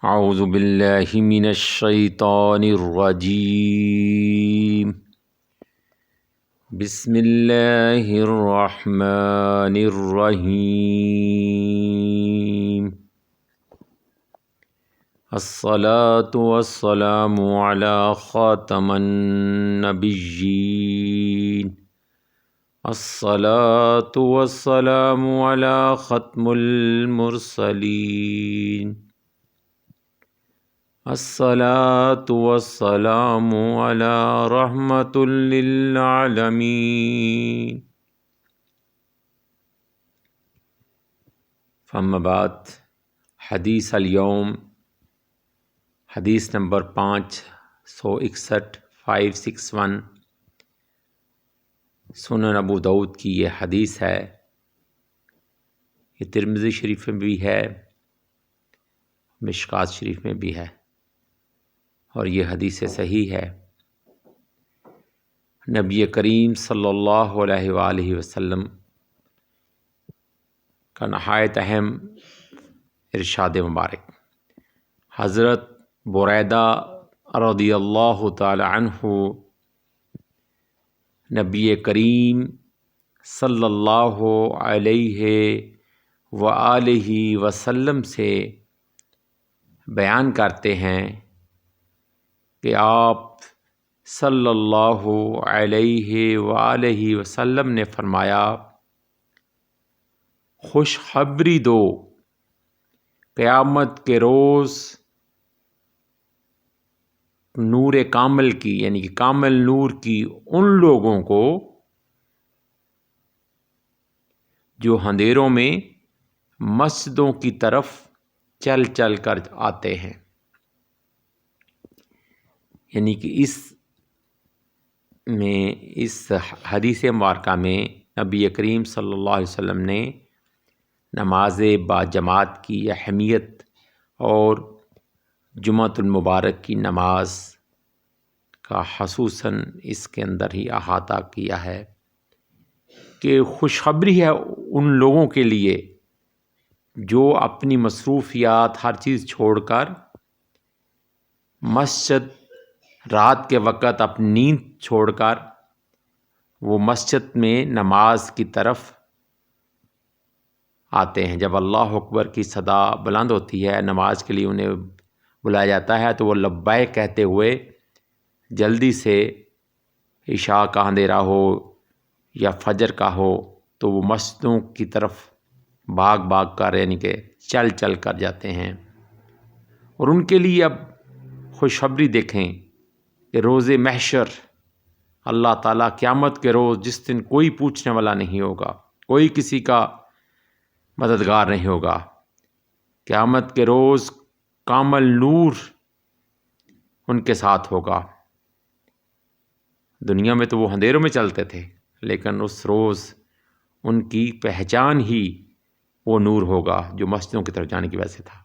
اعوذ باللہ من الشیطان الرجیم بسم اللہ الرحمن الرحیم الصلاة والسلام علی خاتم النبیین الصلاة والسلام علی ختم المرسلین الصلاة والسلام علی رحمت للعالمین فاما بعد حدیث اليوم حدیث نمبر 561 سنن ابو داؤد کی یہ حدیث ہے، یہ ترمذی شریف میں بھی ہے، مشکات شریف میں بھی ہے، اور یہ حدیث صحیح ہے۔ نبی کریم صلی اللہ علیہ وآلہ وسلم کا نہایت اہم ارشاد مبارک، حضرت بریدہ رضی اللہ تعالی عنہ نبی کریم صلی اللہ علیہ وآلہ وسلم سے بیان کرتے ہیں کہ آپ صلی اللہ علیہ وآلہ وسلم نے فرمایا، خوشخبری دو قیامت کے روز نور کامل کی، یعنی کہ کامل نور کی ان لوگوں کو جو اندھیروں میں مسجدوں کی طرف چل چل کر آتے ہیں، یعنی کہ اس حدیث مبارکہ میں نبی کریم صلی اللہ علیہ وسلم نے نماز باجماعت کی اہمیت اور جمعۃ المبارک کی نماز کا خصوصاً اس کے اندر ہی احاطہ کیا ہے کہ خوشخبری ہے ان لوگوں کے لیے جو اپنی مصروفیات ہر چیز چھوڑ کر مسجد، رات کے وقت اپنی نیند چھوڑ کر وہ مسجد میں نماز کی طرف آتے ہیں۔ جب اللہ اکبر کی صدا بلند ہوتی ہے، نماز کے لیے انہیں بلایا جاتا ہے تو وہ لبیک کہتے ہوئے جلدی سے، عشاء کا اندھیرا ہو یا فجر کا ہو، تو وہ مسجدوں کی طرف بھاگ بھاگ کر، یعنی کہ چل چل کر جاتے ہیں۔ اور ان کے لیے اب خوشخبری دیکھیں کہ روز محشر، اللہ تعالیٰ قیامت کے روز جس دن کوئی پوچھنے والا نہیں ہوگا، کوئی کسی کا مددگار نہیں ہوگا، قیامت کے روز کامل نور ان کے ساتھ ہوگا۔ دنیا میں تو وہ اندھیروں میں چلتے تھے، لیکن اس روز ان کی پہچان ہی وہ نور ہوگا جو مسجدوں کی طرف جانے کی وجہ سے تھا۔